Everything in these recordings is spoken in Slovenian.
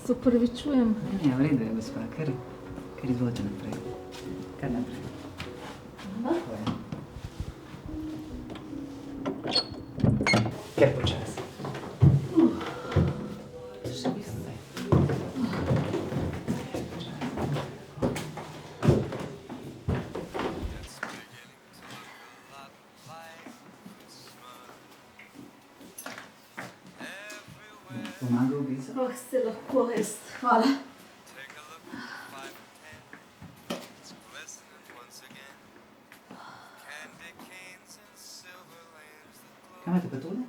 Se opravičujem. Ne, v redu je, gospa, kar izvolite naprej. Kar naprej. Kar počasi. Še bi se. Pomagal bi se? Se lahko, res. Hvala. Kaj imate pa tole?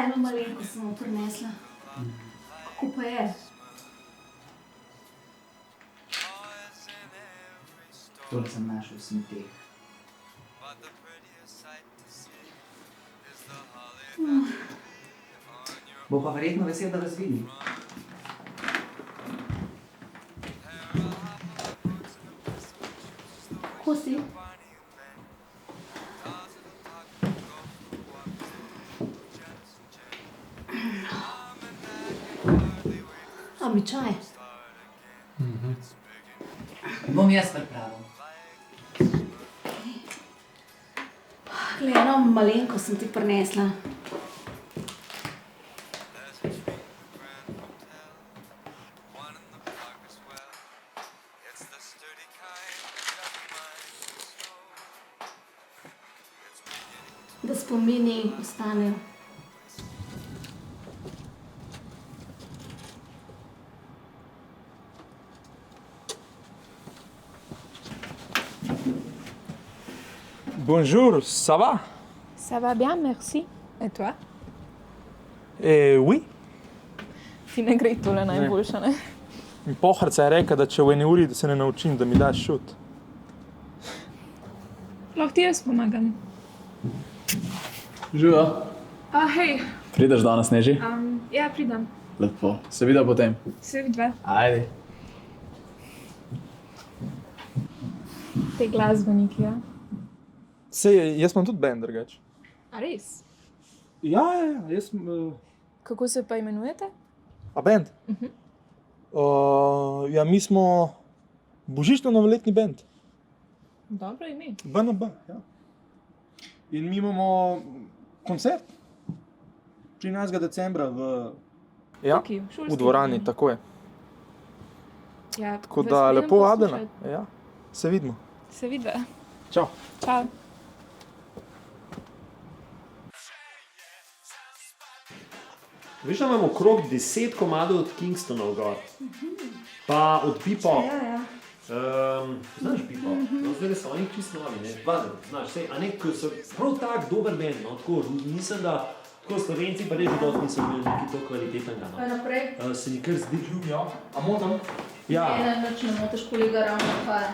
Eno malenko sem mu prinesla. Kako pa je? Tole sem našel v smeteh. Bo pa verjetno vesel, da vas vidi. Kako si? A bi čaj? Bom jaz pripravil. Glej, eno malenko sem ti prinesla. Da spomini ostanejo. Bonjour, ça va? Ça va bien, merci. Et toi? Oui. Ti ne gre tole najboljše, ne? Poharica je rekla, da če v eni uri, da se ne naučim, da mi daš šut. Lahko ti jaz pomagam. Živijo. Hej, Prideš danes, Neži? ja, pridem. Lepo. Se videl potem? Se vidva. Ajde. Te glasbeniki, ja? Sej, jaz imam tudi band drugače. A res? Ja, jaz sem... Kako se pa imenujete? A band? Ja, mi smo božično-novoletni band. Dobro ime. BNB, ja. In mi imamo koncert 13. decembra v... Ja, Tukaj, v šolski v dvorani, dvorani. tako je. Ja, Tako vas da pridem lepo vabljena. poslušat. Ja, se vidimo. Se vidva. Čau. Čau. Veš, da imamo okrog 10 komadov od Kingstonov gor. Pa od Pipo. Ja. Znaš Pipo? No, zdaj so oni čisto novi, ne? Znaš, sej, a ne, ko so prav tak dober band, no, tako, mislim, da tako Slovenci pa reži dosti niso bili neki to kvalitetnega, Pa no. naprej. Se nikar zdi, Ja, a motam? ja, Nič ne motiš, kolega ravno odhaja.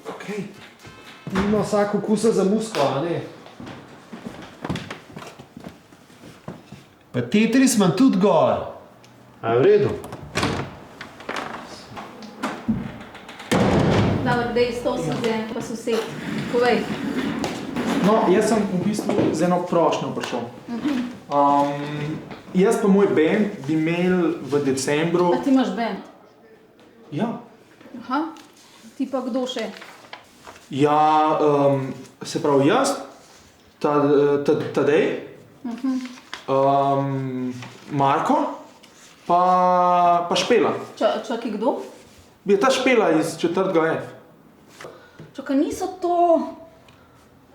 okej. Ima vsak okusa za musko, a ne? Pa Tetris imam tudi gor. A je v redu? Dobro, dej, stol si zdaj, pa sosed. Povej. No, jaz sem v bistvu z eno prošnjo prišel. Jaz pa moj band bi imel v decembru... A ti imaš band? Ja. Aha. Ti pa kdo še? Ja, se pravi jaz, Tadej, Marko, pa Špela. Čakaj, kdo? Je ta Špela iz 4. F. Čakaj, niso to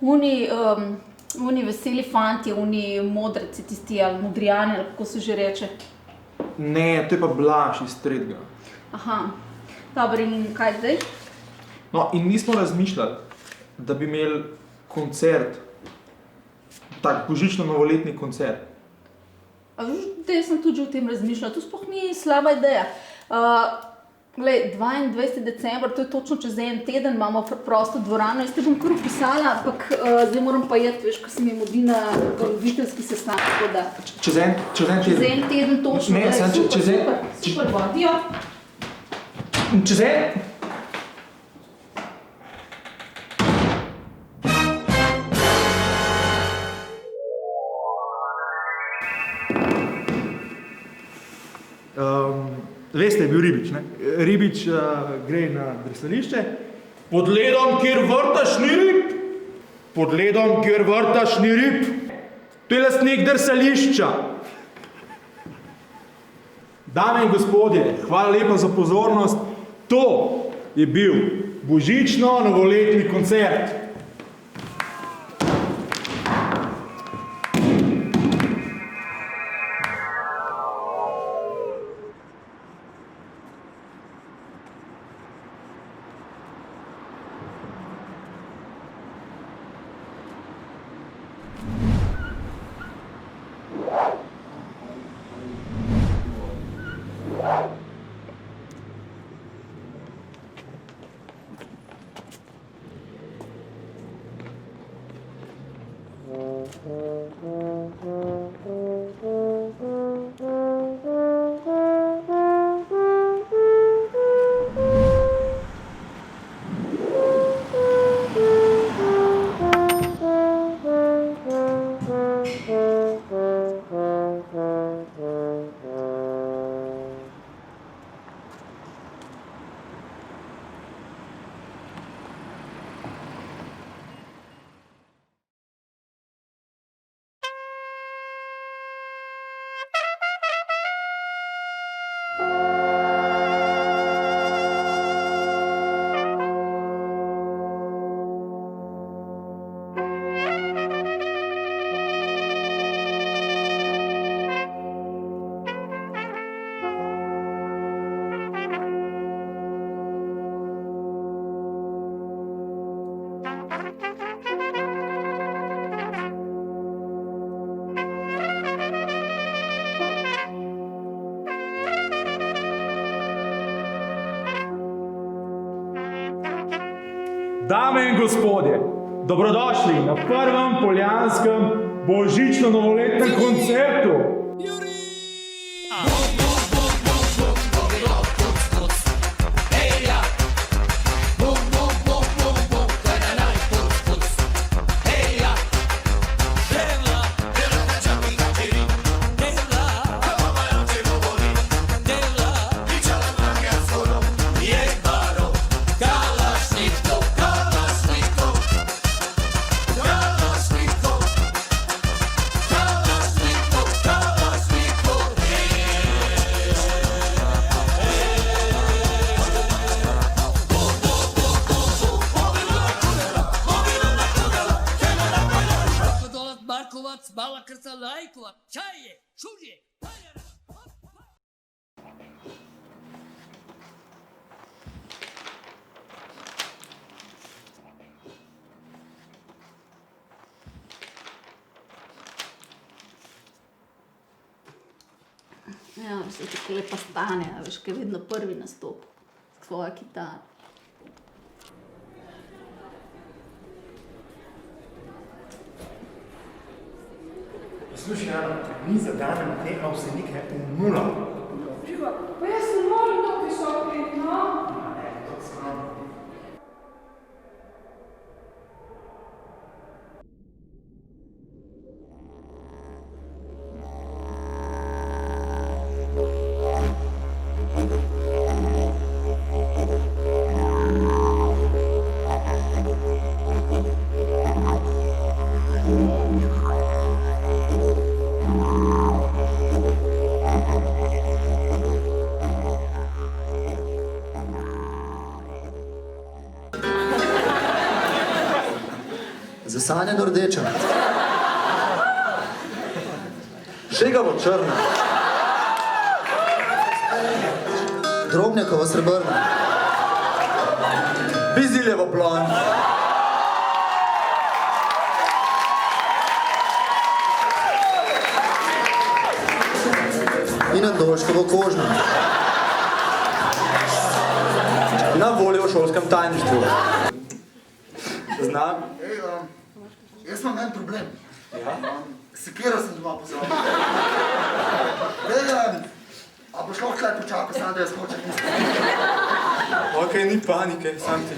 oni veseli fanti, oni modreci tisti, ali modrijani, ali kako se že reče. Ne, to je pa Blaž iz tretjega. Aha, dobro, in kaj zdaj? No, in mi smo razmišljali, da bi imeli koncert, tak božično-novoletni koncert. Zdaj sem tudi že o tem razmišljala, to sploh ni slaba ideja. Glej, 22. december, to je točno čez en teden, imamo prosto dvorano, jaz te bom kar opisala, ampak zdaj moram pa jeti, veš, ko se mi mudi na voditeljski sestanek, tako da... Čez en teden? Čez en teden točno, Ne, samo čez en... Super vodijo. Čez en... Veste, je bil Ribič, ne? Ribič gre na drsališče. Pod ledom, kjer vrtaš ni rib. Pod ledom, kjer vrtaš ni rib. To je lastnik drsališča. Dame in gospodje, hvala lepa za pozornost. To je bil božično-novoletni koncert. Dame in gospodje, dobrodošli na prvem poljanskem božično-novoletnem koncertu. Ja, se tako lepa stane, veš, kaj je vedno prvi nastop s tvojo kitaro. Poslušaj, Ana, mi zadanemo te avsenike v nulo. Živa, pa jaz ne moram to visoki, no? Ne, to sam. Zasanjeno rdeča. Žegavo črna. Drobnjakovo srebrno. Biziljevo blond. In Andoškovo kožno. Na voljo v šolskem tajništvu. Znam? Ej, jaz imam en problem. Sekiro sem doma pozabil. A boš lahko kaj počakal, samo da jaz hočem misli. Ok, ni panike, sam ti.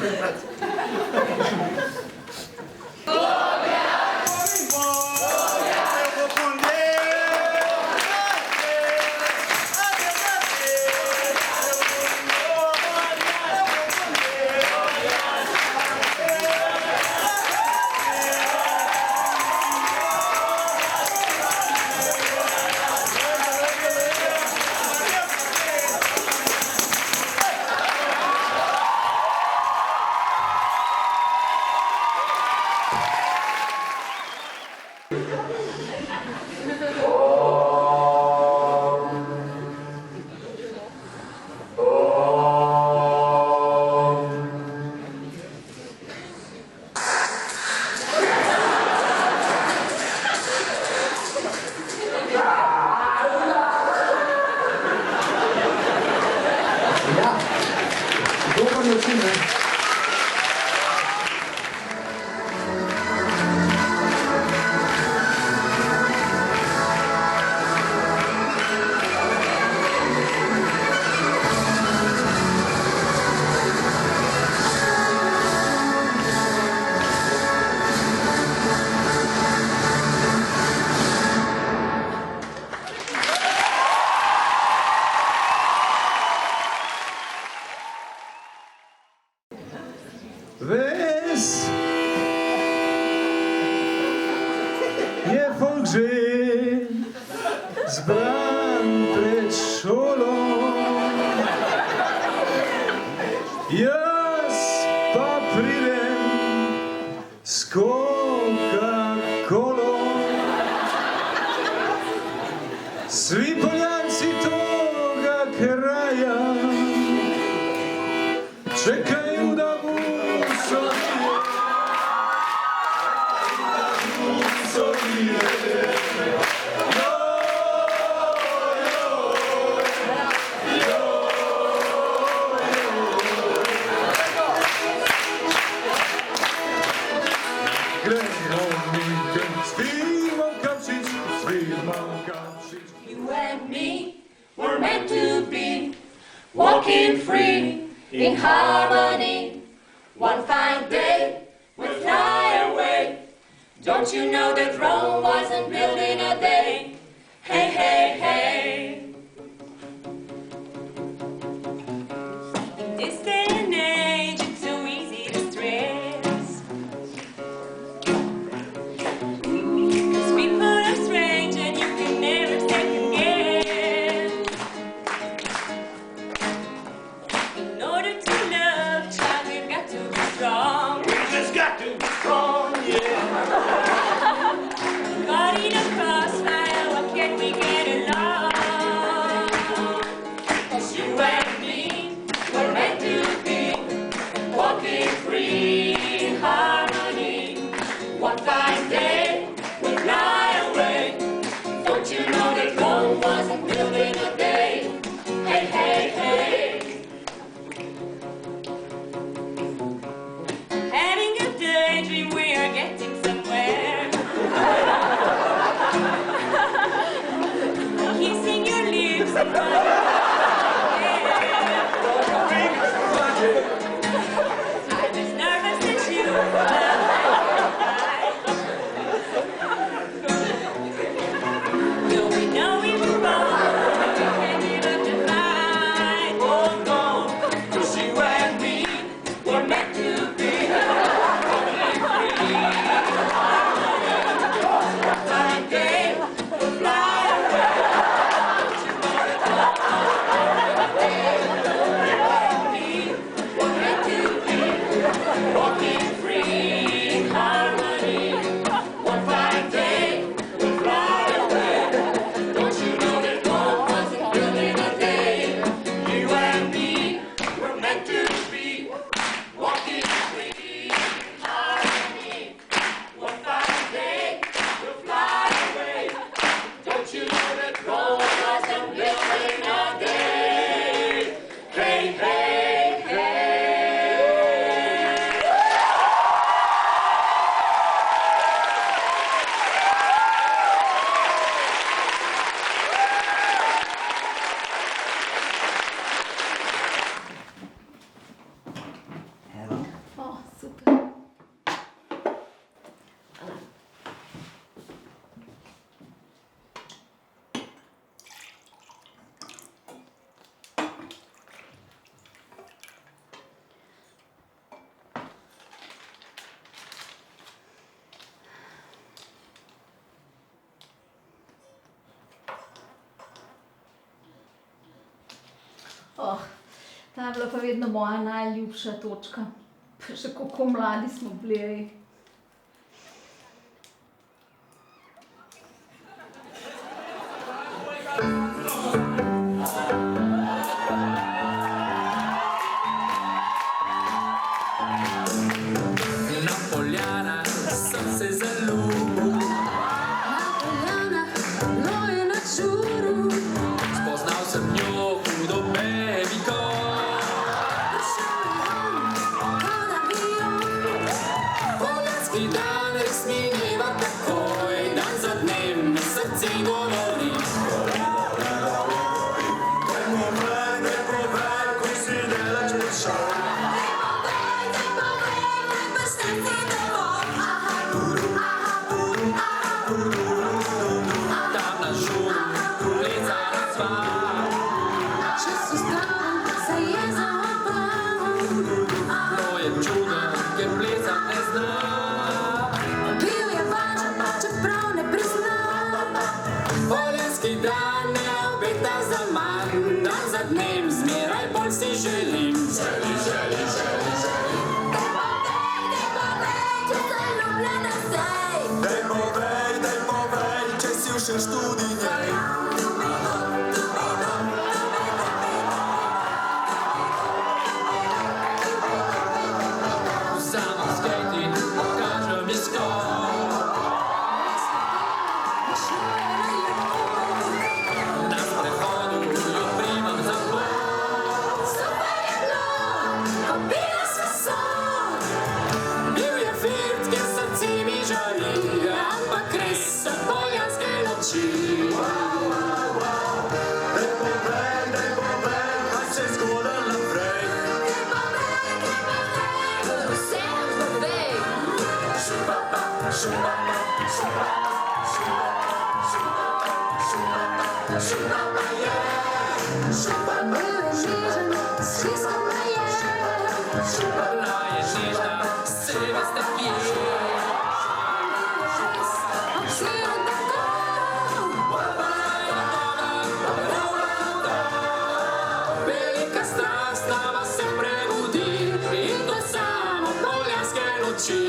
Ves je folk že zbran pred šolo, jaz pa pridem s Coca-Colo. Svi Poljanci toga kraja čekaju da You and me were meant to be walking free in harmony. One fine day we'll fly away. Don't you know that Rome wasn't built in a day? Hey, hey, hey. In this day and age, it's so easy to stress. 'Cause people are strange and you can never second guess. In order to love, child, we've got to be strong. We just got to be strong, yeah. God in a car. Oh, ta je bila pa vedno moja najljubša točka. Pa še kako mladi smo bili. Ej. Na Poljanah sem se zaljubil. Na Poljanah, bilo je na čuru. Spoznal sem njo hudo bebiko. Prišel je on, kot avion. Poljanski dan res mineva takoj. Dan za dnem mi srce govori. Ne povej, ko si delač prišel. Tam na žuru plezala sva. Če so zdrav, se je zaopal. To je čudo, ker plezat ne zna. Bil je važen, čeprav ne prizna. Poljanski dan ne obeta za manj. Dan za dnem zmeraj bolj si želim. Daj povej, če si všeč tudi njej. Vzamem skejti, pokažem ji skok. Na sprehodu jo primam za bok. Super je bilo, ko bila sva sok. Bil je flirt, kjer srce mi žari, ampak res so poljanske noči. Daj povej, kaj se je zgodilo naprej. Vsem povej. Šupapa, šupapa, šupapa, šupapa, šupapa, šupapa je. Šupapa, Nežen, stiskal me je. Bila je nežna, se veste kje. Obsiren tako. Velika strast nama se prebudi in to samo poljanske noči.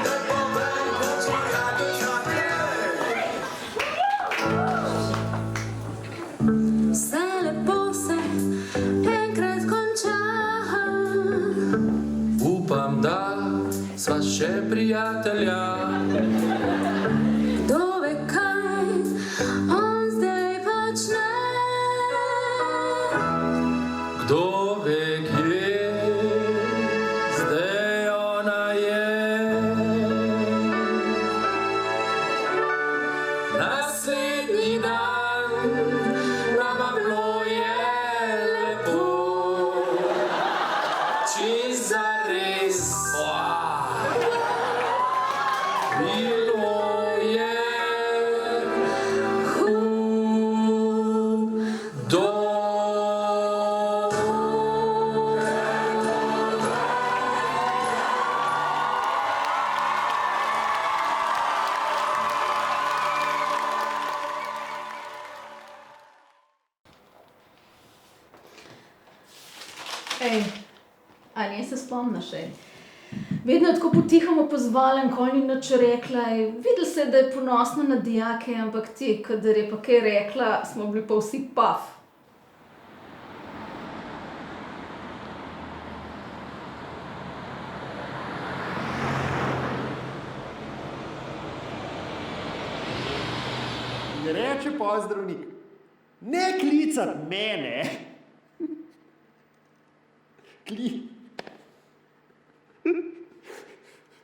daj povej, bo zmagati naprej. Vse lepo se enkrat konča. Upam, da sva še prijatelja. Kdo ve, kaj on zdaj počne? Kdo ve, kje zdaj ona je? Naslednji dan nama bilo je lepo. Čisto zares. Bilo je hudo. Ej, a nje se spomniš, ej? Vedno je tako potihoma pozvala, nikoli ni nič rekla. Videlo se je, da je ponosna na dijake, ampak ti, kadar je pa kaj rekla, smo bili pa vsi paf. In reče pa zdravnik, ne klicat mene.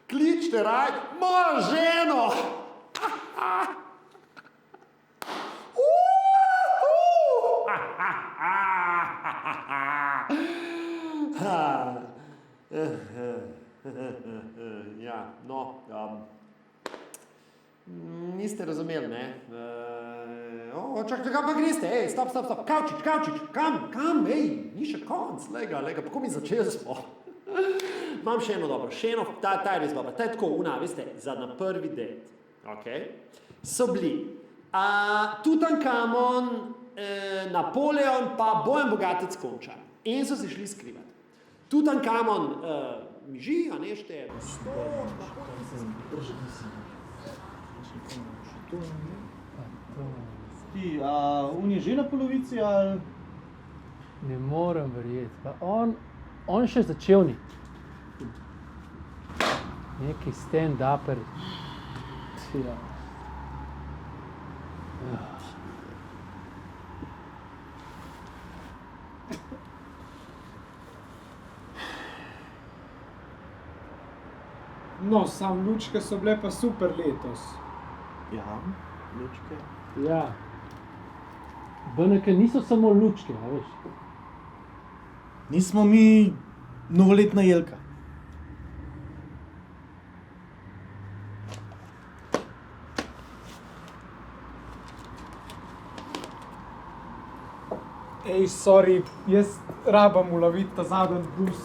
Kličite raj mojo ženo. Ja, no, niste razumeli, ne? Čakaj, kam pa greste? Ej, stop, Kavčič, kam, ej, ni še konc, lega, kako mi začeli smo? Imam še eno dobro, ta je res dobra, ta je tako, veste, za na prvi dejt. Okay. So bili Tutankamon, Napoleon pa Bojan Bogatec Končar. In so se šli skrivati. Tutankamon miži, a ne šteje. Ti, on je že na polovici ali? Ne morem verjeti. Pa on še začel ni. Neki stand-uper. Ja. No, sam lučke so bile pa super letos. Ja, lučke. Ja. BNK niso samo lučke, a veš. Nismo mi novoletna jelka. Ej, sorry, jaz rabam uloviti ta zadnji bus.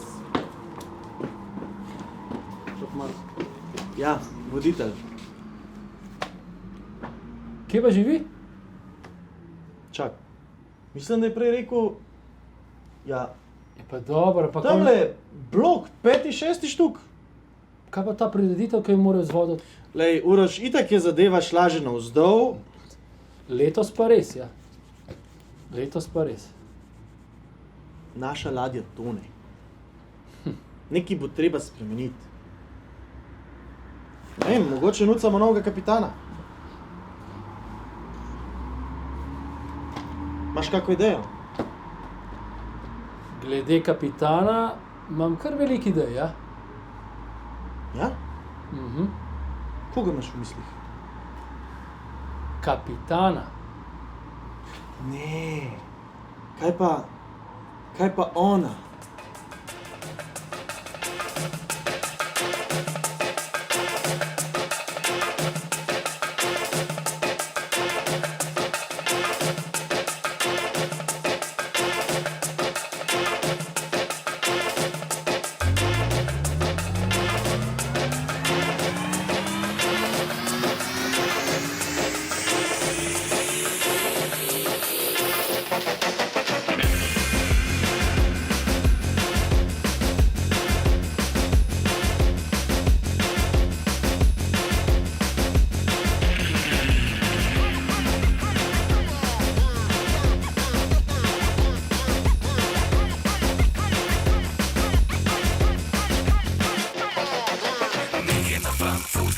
Ja, voditelj. Kje pa živi? Čak, mislim, da je prej rekel, ja, Je pa dobro, pa tamle blok, 5., 6. štuk. Kaj pa ta prireditev, ki jo morajo izvoditi? Lej, Uroš, itak je zadeva šla že navzdol. Letos pa res, ja. Letos pa res. Naša ladja tone. Nekaj bo treba spremeniti. Ne vem, mogoče nucamo novega kapitana. Imaš kako idejo? Glede kapitana imam kar veliko idej, ja. Ja? Mhm. Koga imaš v mislih? Kapitana. Ne. Kaj pa ona?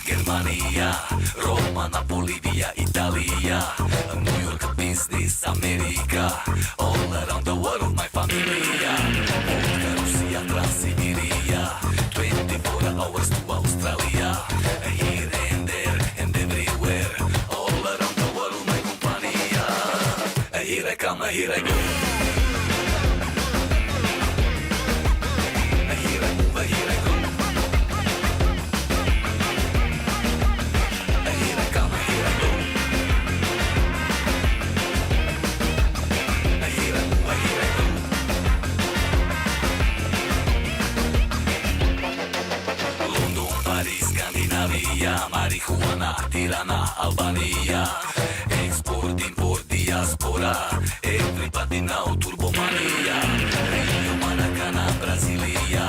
Germania, Roma, Napoli, via Italia, New York, business, America, all around the world, my familia, Vodka, Russia, Transsiberia, 24 hours to Australia, here and there and everywhere, all around the world, my compania, here I come, here I go. Here I move, here I go. Marihuana, Tirana, Albania, export, import, diaspora, everybody now turbomania, Rio, Maracana, Brasilia,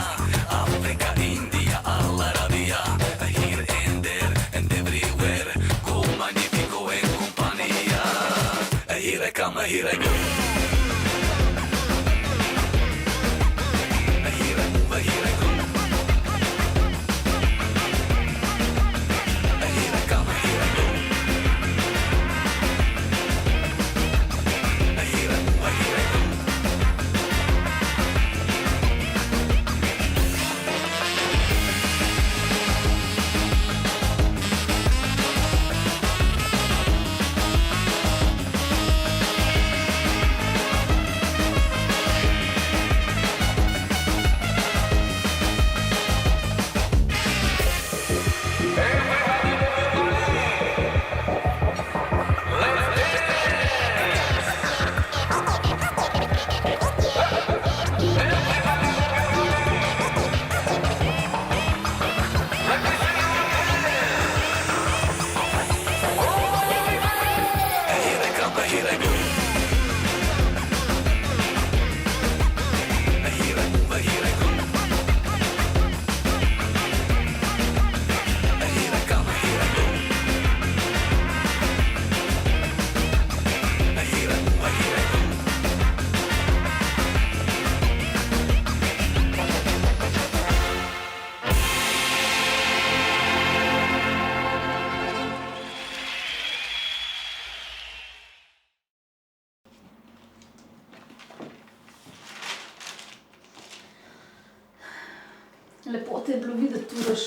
Africa, India, Al Arabia, here and there and everywhere, go Magnifico and compania, here I come, here I go. Here I move, here I go. Lepo te je bilo videti, Uroš.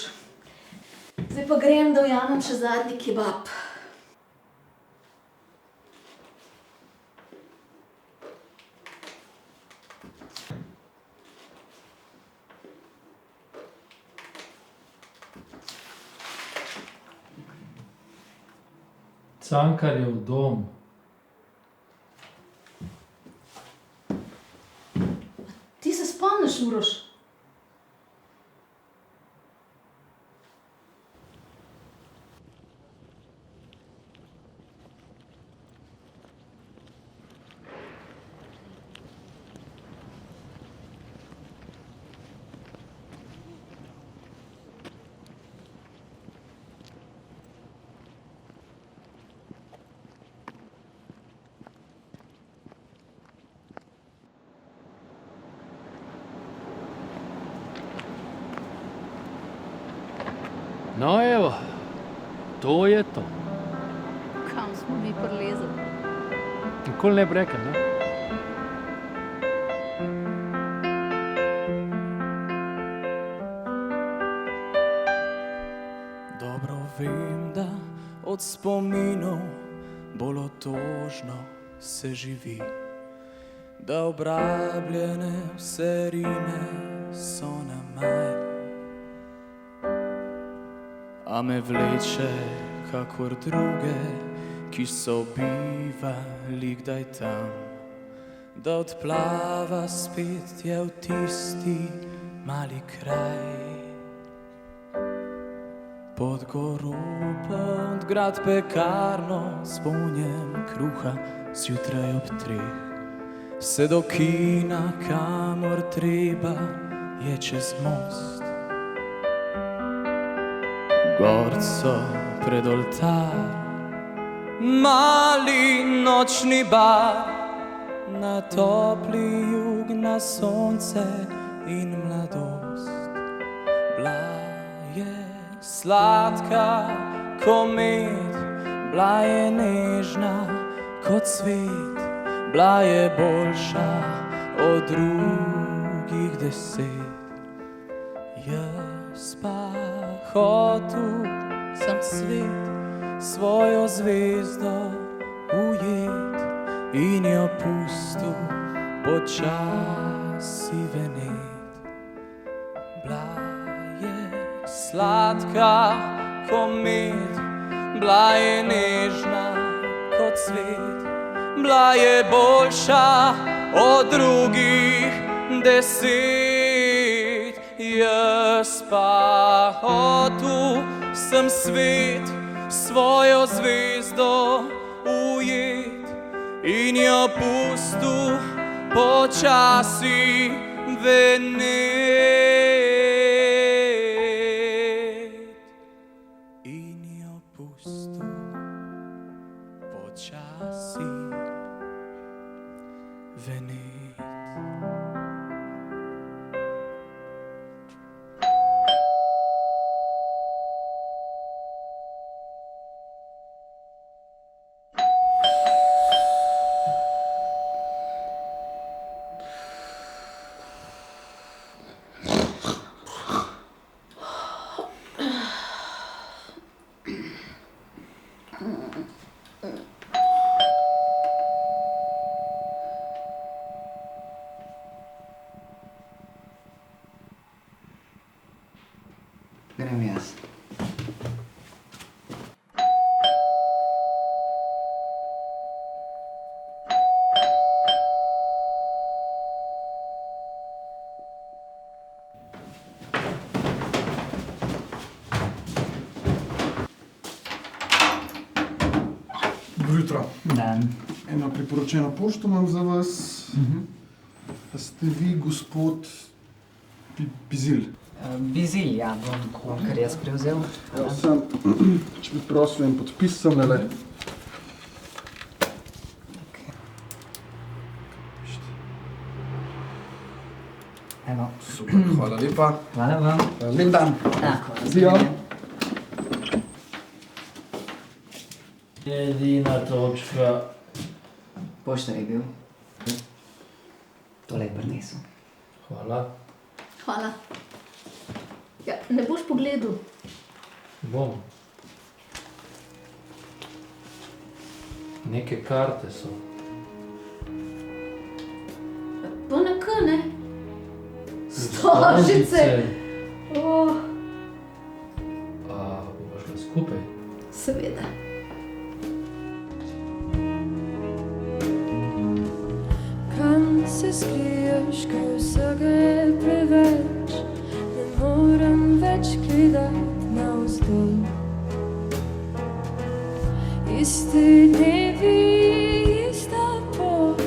Zdaj pa grem, da ujamem še zadnji kebab. Cankarjev dom. Ti se spomniš, Uroš? No evo, to je to. Kam smo mi prilezli? Nikoli ne bi rekel, ne? Dobro vem, da od spominov bolj otožno se živi, da obrabljene vse rime so na maj. A me vleče kakor druge, ki so bivali kdaj tam, da odplava spet je v tisti mali kraj. Pod goro, pod grad pekarno, s polnjem kruha zjutraj ob 3. Vse do kina, kamor treba, je čez most. Gorco pred oltar, mali nočni bar, na topli jug, na sonce in mladost. Bila je sladka ko med, bila je nežna kot cvet, bila je boljša od drugih 10. Jaz pa hotel sem svet, svojo zvezdo ujet in jo pustil počasi venet. Bila je sladka ko med, bila je nežna kot cvet, bila je boljša od drugih 10. Jaz pa hotel sem svet, svojo zvezdo ujet in jo pustil počasi venet. In jo pustil počasi venet. Grem jaz. Dobro jutro. Dan. Eno priporočeno pošto imam za vas. A ste vi gospod Bizil? Bizil, ja, bom kar jaz prevzel. Ja, sem, če bi prosil en podpis sem, le. Evo. Super, hvala lepa. Hvala vam. Lep dan. Tako, Zdijo. Edina točka. Poštar je bil. Tole je prinesel. Hvala. Hvala. Ja, ne boš pogledal. Bom. Neke karte so. To na K, ne? Stožice. Oh, A bomo šli skupaj? seveda. Kam se skriješ, ko vsega je preveč? Ne morem več gledati navzdol. Isti dnevi, ista pot.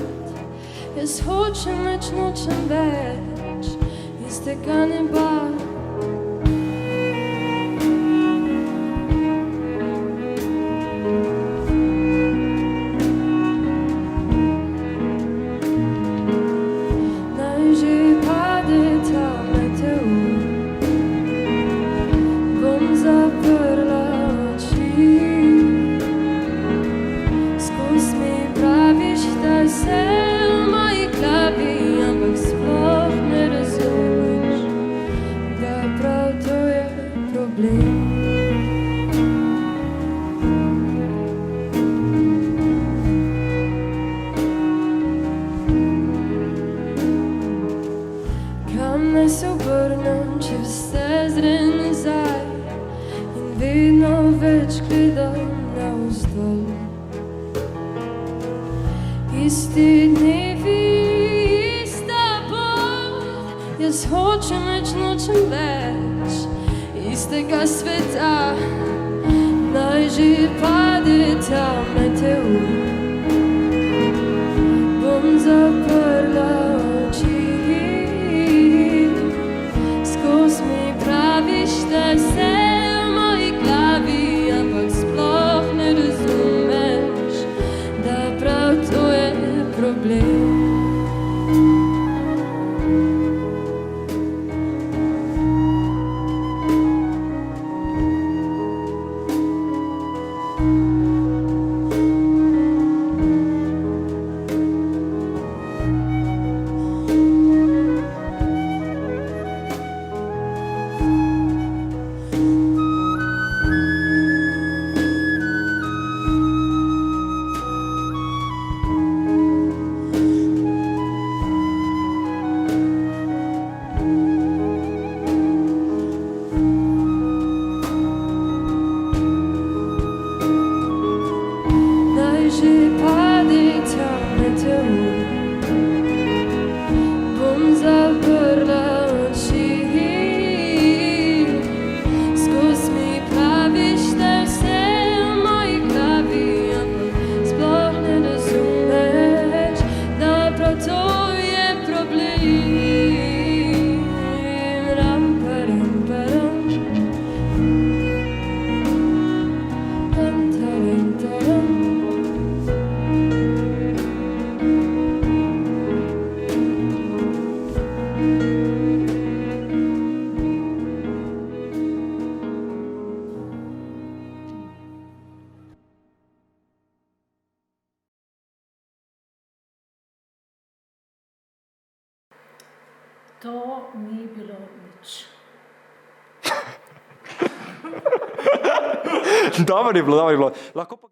Jaz hočem več, nočem več istega neba. Naj že pade ta meteor, bom zaprla oči. Skoz mi praviš, da se v moji glavi, ampak sploh ne razumeš, da prav to je problem. Kam naj se obrnem, če vse zre nazaj in vedno več gledam navzdol. Isti dnevi, ista pot. Jaz hočem več, nočem več istega sveta. Naj že pade ta meteor, bom zaprla oči. Skoz mi praviš, da se v moji glavi, ampak sploh ne razumeš, da prav to je problem. Naj že pade ta meteor, bom zaprla oči. Skoz mi praviš, da je vse v moji glavi, ampak sploh ne razumeš, da prav to je problem. Ram, param, param. Tam, taram, taram. To ni bilo nič. Dobro je bilo, dobro je bilo. Lahko pa...